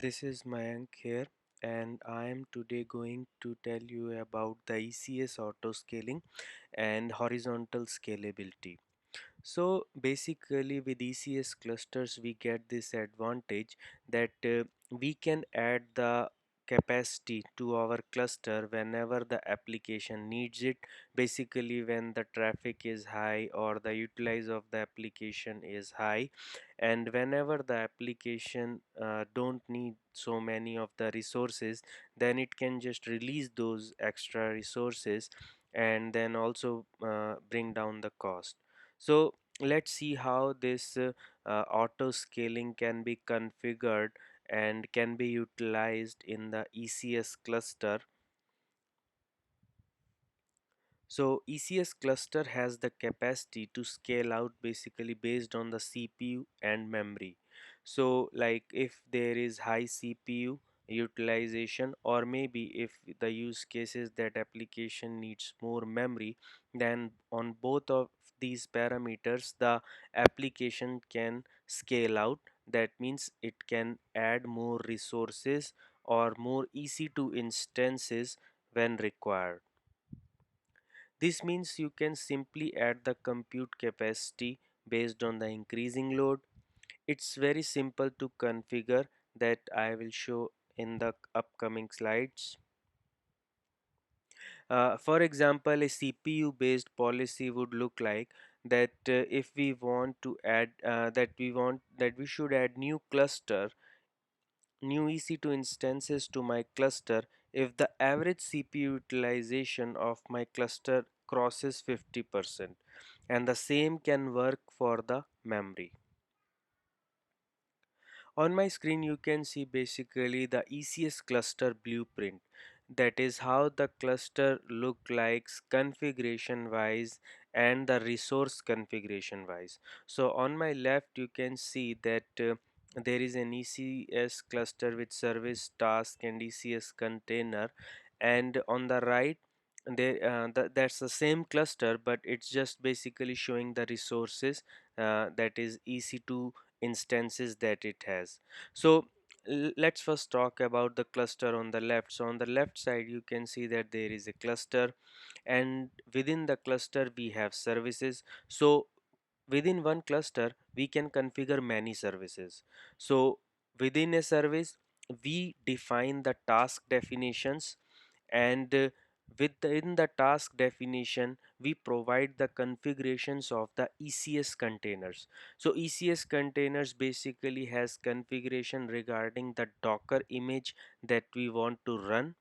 This is Mayank here, and I am today going to tell you about the ECS auto-scaling and horizontal scalability. So basically with ECS clusters we get this advantage that we can add the capacity to our cluster whenever the application needs it, basically when the traffic is high or the utilize of the application is high, and whenever the application don't need so many of the resources, then it can just release those extra resources and then also bring down the cost. So let's see how this auto scaling can be configured and can be utilized in the ECS cluster. So ECS cluster has the capacity to scale out basically based on the CPU and memory. So like if there is high CPU utilization, or maybe if the use cases that application needs more memory, then on both of these parameters the application can scale out. That means it can add more resources or more EC2 instances when required. This means you can simply add the compute capacity based on the increasing load. It's very simple to configure that I will show in the upcoming slides. For example, a CPU based policy would look like that if we want to add that we should add new EC2 instances to my cluster if the average CPU utilization of my cluster crosses 50%, and the same can work for the memory. On my screen you can see basically the ECS cluster blueprint. That is how the cluster look like configuration wise and the resource configuration wise. So on my left you can see that there is an ECS cluster with service, task and ECS container, and on the right that's the same cluster, but it's just basically showing the resources, that is EC2 instances that it has. So let's first talk about the cluster on the left. So on the left side you can see that there is a cluster, and within the cluster we have services. So within one cluster we can configure many services. So within a service we define the task definitions, and within the task definition we provide the configurations of the ECS containers. So ECS containers basically has configuration regarding the Docker image that we want to run,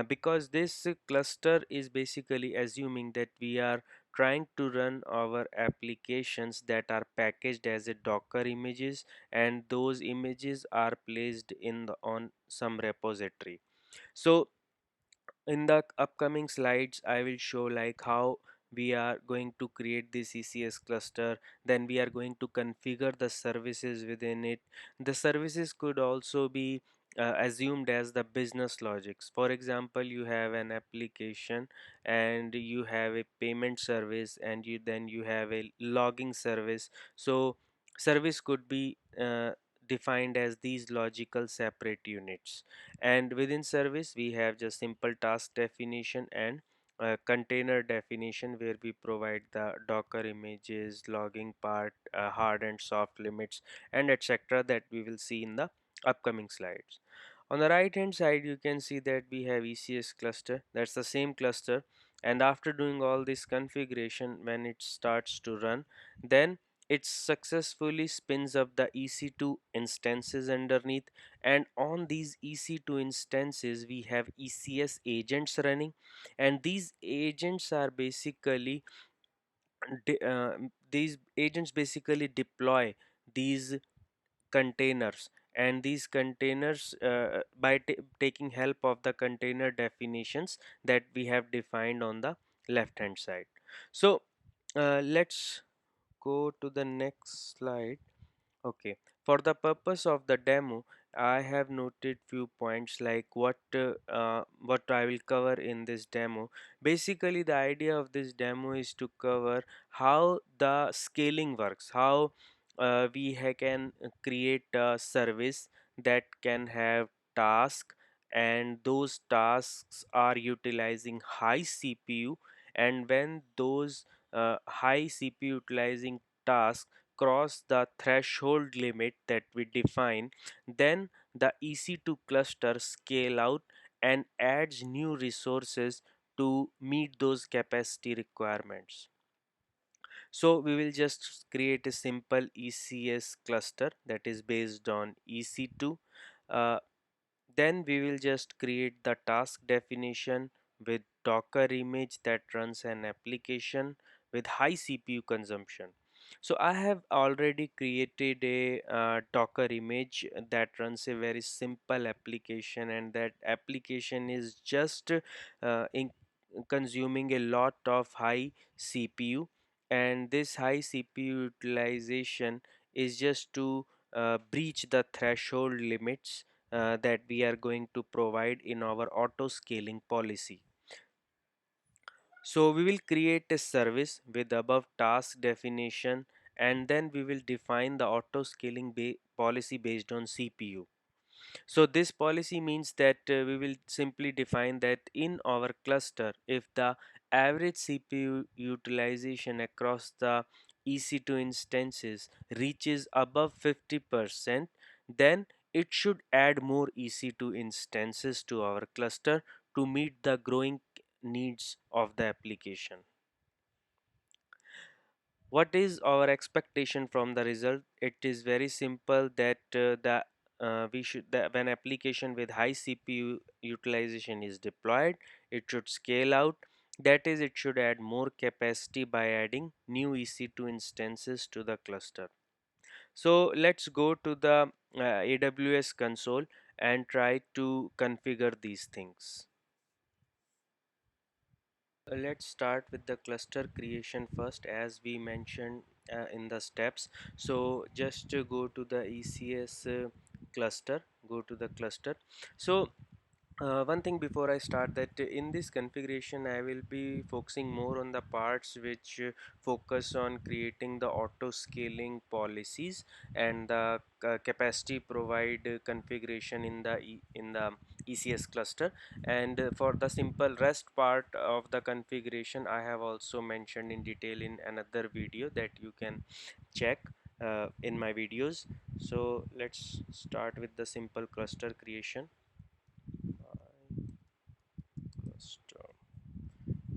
because this cluster is basically assuming that we are trying to run our applications that are packaged as a Docker images, and those images are placed in on some repository. So in the upcoming slides I will show like how we are going to create this ECS cluster, then we are going to configure the services within it. The services could also be assumed as the business logics. For example, you have an application and you have a payment service, and you have a logging service. So service could be defined as these logical separate units, and within service we have just simple task definition and container definition, where we provide the Docker images, logging part, hard and soft limits, and etc. that we will see in the upcoming slides. On the right hand side you can see that we have ECS cluster, that's the same cluster, and after doing all this configuration, when it starts to run, then it successfully spins up the EC2 instances underneath, and on these EC2 instances we have ECS agents running, and these agents are basically these agents basically deploy these containers, and these containers by taking help of the container definitions that we have defined on the left hand side. So let's go to the next slide. Okay, for the purpose of the demo, I have noted few points like what I will cover in this demo. Basically, the idea of this demo is to cover how the scaling works, how can create a service that can have tasks, and those tasks are utilizing high CPU. And when those high CPU utilizing tasks cross the threshold limit that we define, then the EC2 cluster scale out and adds new resources to meet those capacity requirements. So we will just create a simple ECS cluster that is based on EC2. Uh, then we will just create the task definition with Docker image that runs an application with high CPU consumption. So I have already created a Docker image that runs a very simple application, and that application is just consuming a lot of high CPU. And this high CPU utilization is just to breach the threshold limits that we are going to provide in our auto scaling policy. So we will create a service with above task definition, and then we will define the auto scaling policy based on CPU. So this policy means that we will simply define that in our cluster, if the average CPU utilization across the EC2 instances reaches above 50%, then it should add more EC2 instances to our cluster to meet the growing needs of the application. What is our expectation from the result? It is very simple that the we should when application with high CPU utilization is deployed, it should scale out. That is, it should add more capacity by adding new EC2 instances to the cluster. So let's go to the AWS console and try to configure these things. Let's start with the cluster creation first, as we mentioned in the steps. So just go to the ECS cluster, go to the cluster. So one thing before I start, that in this configuration I will be focusing more on the parts which focus on creating the auto scaling policies and the capacity provide configuration in the ECS cluster. And for the simple rest part of the configuration, I have also mentioned in detail in another video that you can check in my videos. So let's start with the simple cluster creation. Cluster.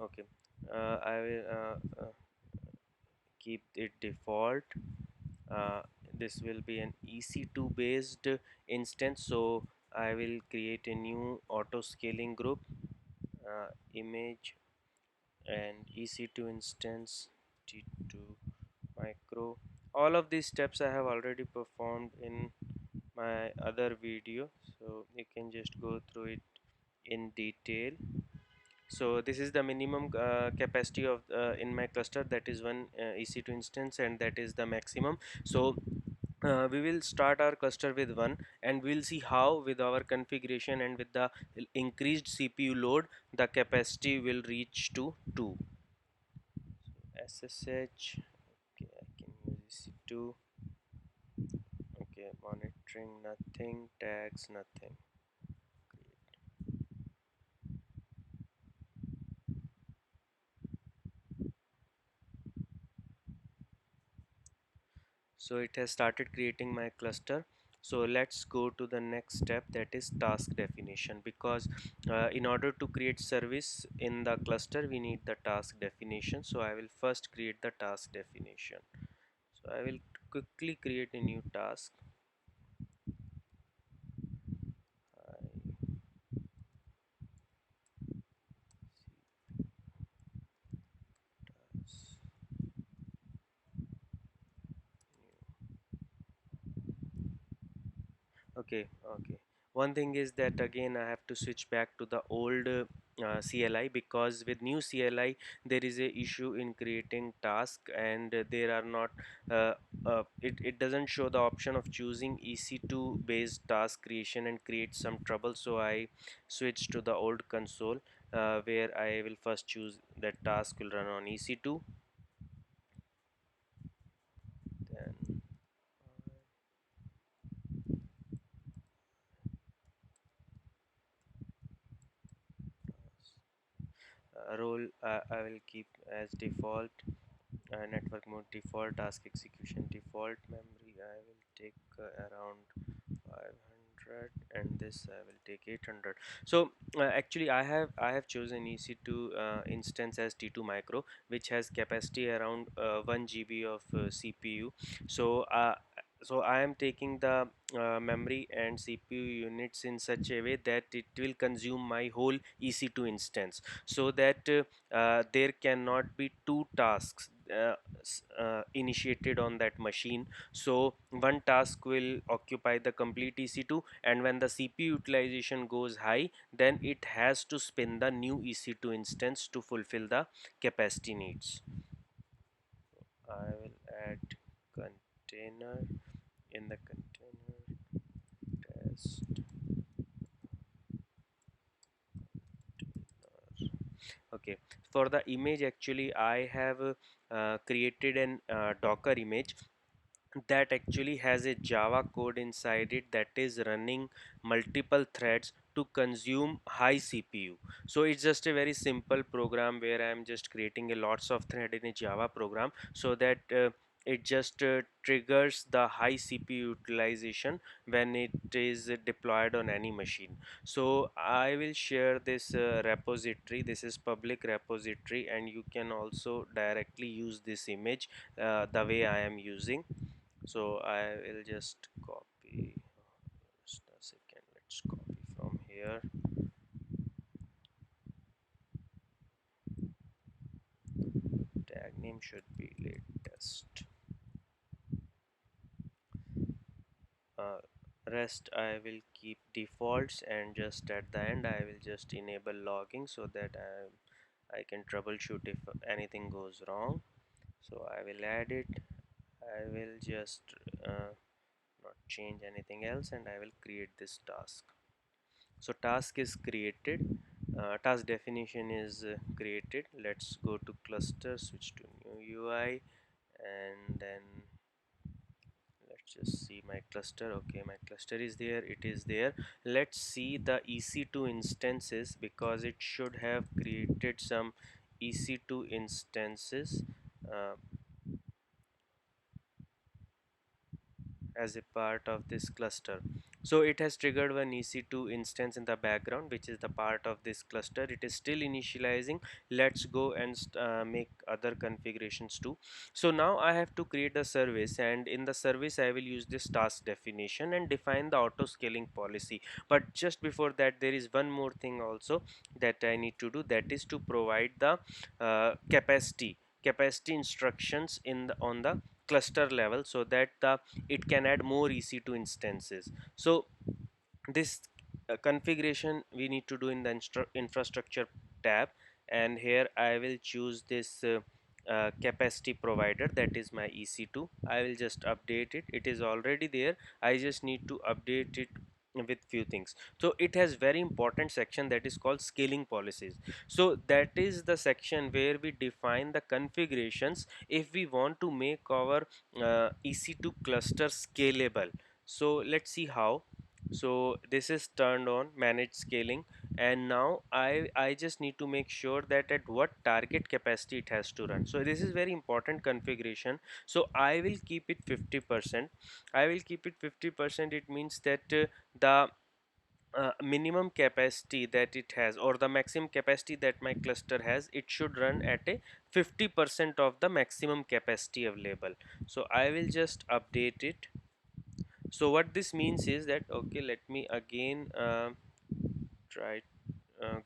Okay, I will keep it default. uh, this will be an EC2 based instance, so I will create a new auto scaling group, image and EC2 instance, T2 micro. All of these steps I have already performed in my other video, so you can just go through it in detail. So this is the minimum capacity of in my cluster, that is one EC2 instance, and that is the maximum. So we will start our cluster with 1, and we'll see how with our configuration and with the increased CPU load the capacity will reach to 2. So SSH, okay, I can use EC2. Okay, monitoring nothing, tags nothing. So it has started creating my cluster. So let's go to the next step, that is task definition, because in order to create service in the cluster we need the task definition. So I will first create the task definition. So I will quickly create a new task. Okay, okay. One thing is that again I have to switch back to the old CLI, because with new CLI there is a issue in creating task, and there are not it doesn't show the option of choosing EC2 based task creation and create some trouble. So I switched to the old console, where I will first choose that task will run on EC2. Then role I will keep as default, network mode default, task execution default, memory I will take around 500, and this I will take 800. So actually I have chosen EC2 instance as T2 micro, which has capacity around 1 GB of CPU. So so I am taking the memory and CPU units in such a way that it will consume my whole EC2 instance, so that there cannot be two tasks initiated on that machine. So one task will occupy the complete EC2, and when the CPU utilization goes high, then it has to spin the new EC2 instance to fulfill the capacity needs. I will add container. In the container, test. Okay, for the image, actually I have created an Docker image that actually has a Java code inside it that is running multiple threads to consume high CPU. So it's just a very simple program where I'm just creating a lots of thread in a Java program, so that it just triggers the high CPU utilization when it is deployed on any machine. So I will share this repository. This is public repository, and you can also directly use this image the way I am using. So I will just copy, just a second, let's copy from here. Tag name should be latest. uh, Rest I will keep defaults, and just at the end I will just enable logging, so that I can troubleshoot if anything goes wrong. So I will add it. I will just not change anything else, and I will create this task. So task is created, task definition is created. Let's go to cluster, switch to new UI, and then let's just see my cluster. Okay, my cluster is there, it is there. Let's see the EC2 instances, because it should have created some EC2 instances uh, as a part of this cluster. So it has triggered one EC2 instance in the background, which is the part of this cluster. It is still initializing. Let's go and make other configurations too. So now I have to create the service, and in the service I will use this task definition and define the auto scaling policy. But just before that, there is one more thing also that I need to do, that is to provide the capacity instructions in the on the cluster level, so that it can add more EC2 instances. So this configuration we need to do in the infrastructure tab, and here I will choose this capacity provider, that is my EC2. I will just update it. It is already there. I just need to update it with few things. So it has very important section that is called scaling policies. So that is the section where we define the configurations if we want to make our EC2 cluster scalable. So let's see how. So this is turned on, manage scaling, and now I just need to make sure that at what target capacity it has to run. So this is very important configuration. So I will keep it 50%. I will keep it 50%. It means that the minimum capacity that it has, or the maximum capacity that my cluster has, it should run at a 50% of the maximum capacity available. So I will just update it. So what this means is that, okay, let me again try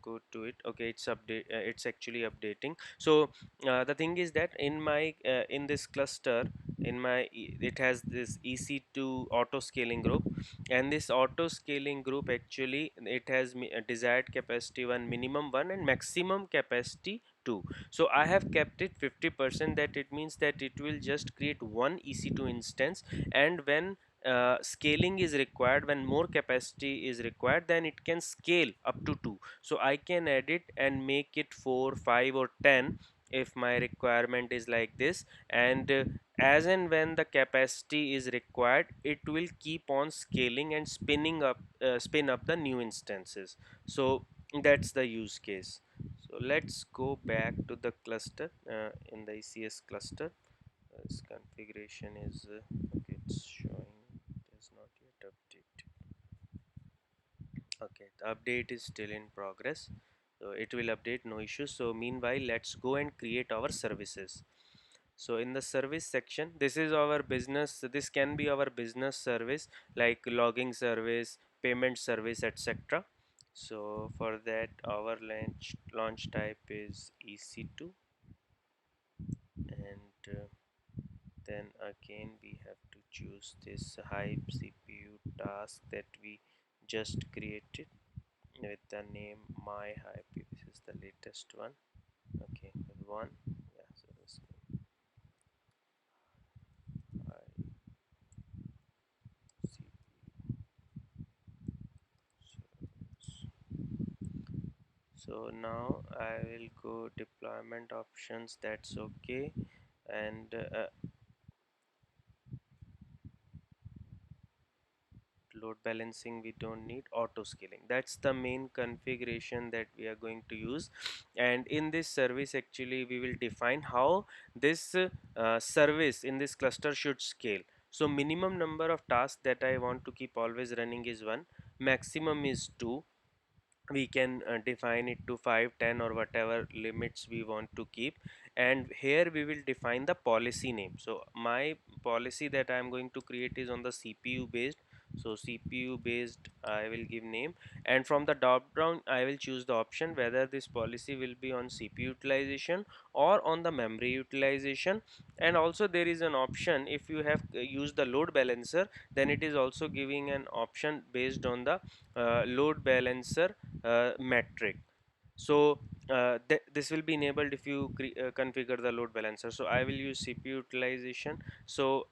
go to it. Okay, it's actually updating. So the thing is that in my in this cluster, it has this EC2 auto scaling group, and this auto scaling group actually it has a desired capacity 1, minimum 1, and maximum capacity 2. So I have kept it 50%. That it means that it will just create one EC2 instance, and when scaling is required, when more capacity is required, then it can scale up to 2. So I can edit and make it 4, 5, or 10 if my requirement is like this. And as and when the capacity is required, it will keep on scaling and spin up the new instances. So that's the use case. So let's go back to the cluster in the ECS cluster. This configuration is okay, it's showing it is not yet updated. Okay, the update is still in progress, so it will update, no issues. So meanwhile, let's go and create our services. So in the service section, this is our business, this can be our business service like logging service, payment service, etc. So for that, our launch type is EC2, and then again we have to choose this Hive CPU task that we just created with the name my Hive. This is the latest one. Okay, one. Yeah, so this Hive CPU service. So now I will go deployment options, that's okay. And load balancing we don't need, auto scaling, that's the main configuration that we are going to use. And in this service actually we will define how this service in this cluster should scale. So minimum number of tasks that I want to keep always running is 1, maximum is 2. We can define it to 5, 10, or whatever limits we want to keep. And here we will define the policy name. So my policy that I am going to create is on the CPU based. So CPU based I will give name, and from the drop down I will choose the option whether this policy will be on CPU utilization or on the memory utilization. And also there is an option, if you have used the load balancer, then it is also giving an option based on the load balancer metric. So this will be enabled if you configure the load balancer. So I will use CPU utilization. So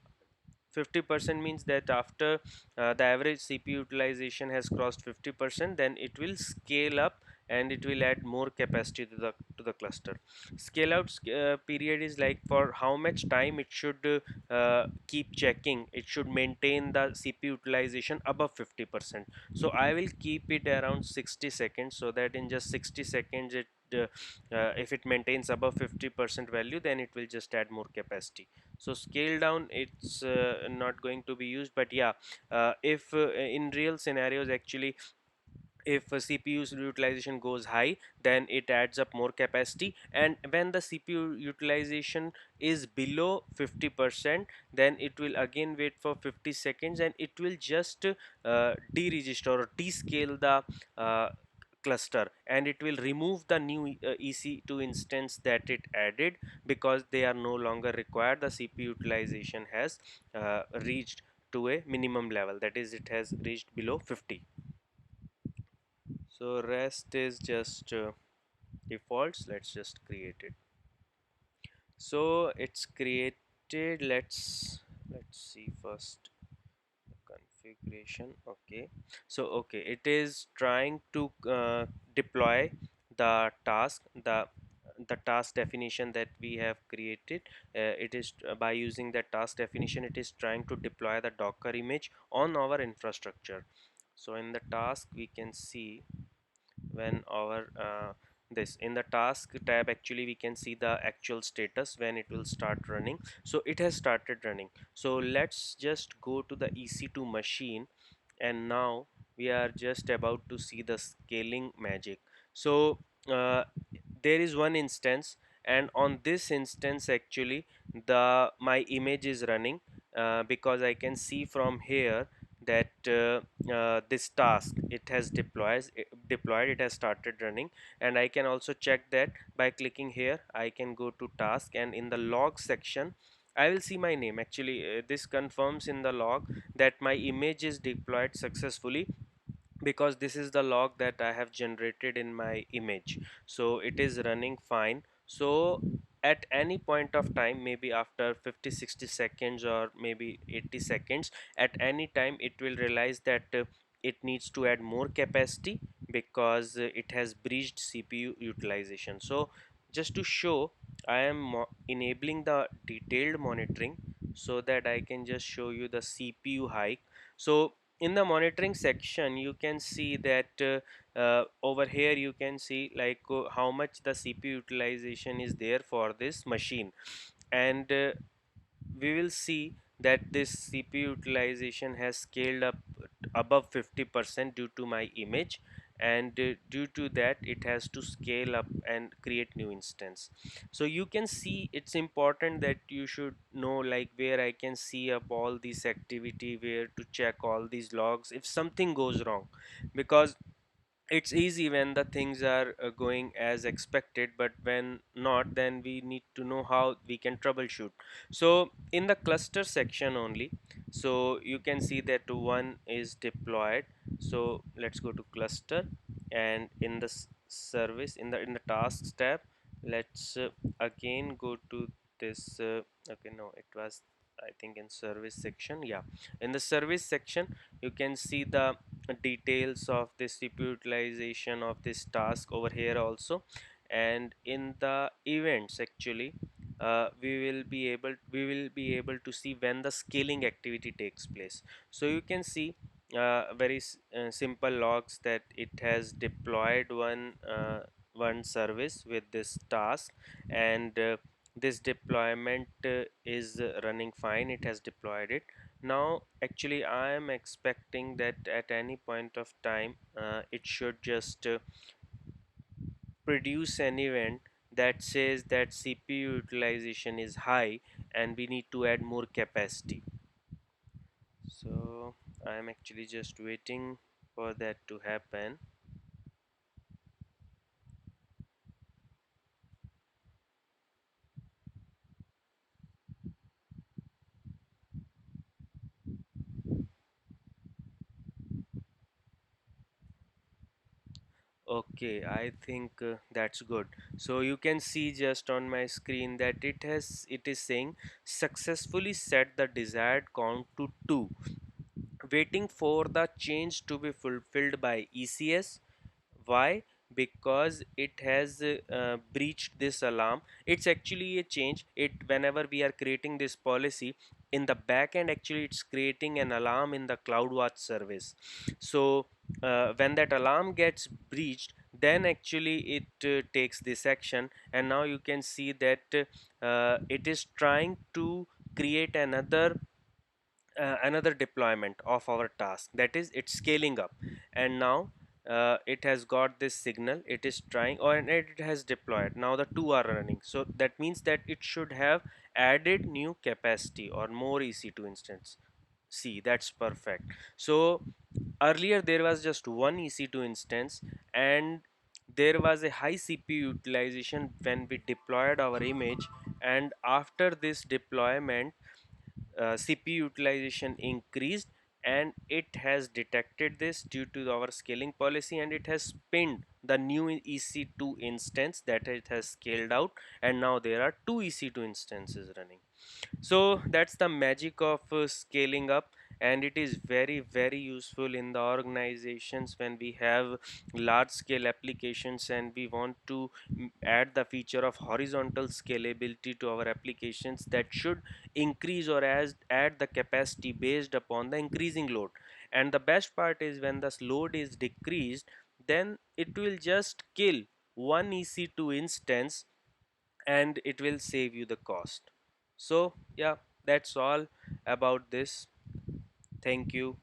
50% means that after the average CPU utilization has crossed 50%, then it will scale up and it will add more capacity to the cluster. Scale out period is like for how much time it should keep checking, it should maintain the CPU utilization above 50%. So I will keep it around 60 seconds, so that in just 60 seconds it if it maintains above 50% value, then it will just add more capacity. So scale down, it's not going to be used. But yeah, if in real scenarios actually, if CPU's utilization goes high, then it adds up more capacity, and when the CPU utilization is below 50%, then it will again wait for 50 seconds and it will just deregister or descale the cluster, and it will remove the new EC2 instance that it added, because they are no longer required. The CPU utilization has reached to a minimum level, that is it has reached below 50. So rest is just defaults. Let's just create it. So it's created. Let's see first the configuration. Okay, so okay, it is trying to deploy the task, the task definition that we have created. It is by using that task definition, it is trying to deploy the Docker image on our infrastructure. So in the task we can see when our this in the task tab, actually we can see the actual status when it will start running. So it has started running. So let's just go to the EC2 machine, and now we are just about to see the scaling magic. So there is one instance, and on this instance actually the my image is running, because I can see from here that this task, it has deployed, it has started running. And I can also check that by clicking here. I can go to task, and in the log section I will see my name. Actually this confirms in the log that my image is deployed successfully, because this is the log that I have generated in my image. So it is running fine. So at any point of time, maybe after 50-60 seconds or maybe 80 seconds, at any time it will realize that it needs to add more capacity, because it has breached CPU utilization. So just to show, I am enabling the detailed monitoring, so that I can just show you the CPU hike. So in the monitoring section you can see that over here you can see like how much the CPU utilization is there for this machine, and we will see that this CPU utilization has scaled up above 50% due to my image, and due to that it has to scale up and create new instance. So you can see it's important that you should know like where I can see up all this activity, where to check all these logs if something goes wrong, because it's easy when the things are going as expected, but when not, then we need to know how we can troubleshoot. So in the cluster section only, so you can see that one is deployed. So let's go to cluster, and in the service, in the tasks tab, let's again go to this okay, no, it was, I think, in service section. Yeah, in the service section you can see the details of the CPU utilization of this task over here also, and in the events actually we will be able to see when the scaling activity takes place. So you can see very simple logs that it has deployed one service with this task, and this deployment is running fine, it has deployed it. Now actually I am expecting that at any point of time it should just produce an event that says that CPU utilization is high and we need to add more capacity. So I am actually just waiting for that to happen. Okay, I think that's good. So you can see just on my screen that it is saying successfully set the desired count to 2, waiting for the change to be fulfilled by ECS. Why? Because it has breached this alarm. It's actually a change. It, whenever we are creating this policy in the back end, actually it's creating an alarm in the CloudWatch service. So when that alarm gets breached, then actually it takes this action, and now you can see that it is trying to create another deployment of our task, that is it's scaling up, and now it has got this signal, it is trying, or and it has deployed. Now the two are running, so that means that it should have added new capacity or more EC2 instance. See, that's perfect. So earlier there was just one EC2 instance, and there was a high CPU utilization when we deployed our image, and after this deployment CPU utilization increased, and it has detected this due to our scaling policy, and it has pinned the new EC2 instance that it has scaled out, and now there are two EC2 instances running. So that's the magic of scaling up, and it is very very useful in the organizations when we have large scale applications and we want to add the feature of horizontal scalability to our applications that should increase or as add the capacity based upon the increasing load. And the best part is when the load is decreased, then it will just kill one EC2 instance and it will save you the cost. So yeah, that's all about this. Thank you.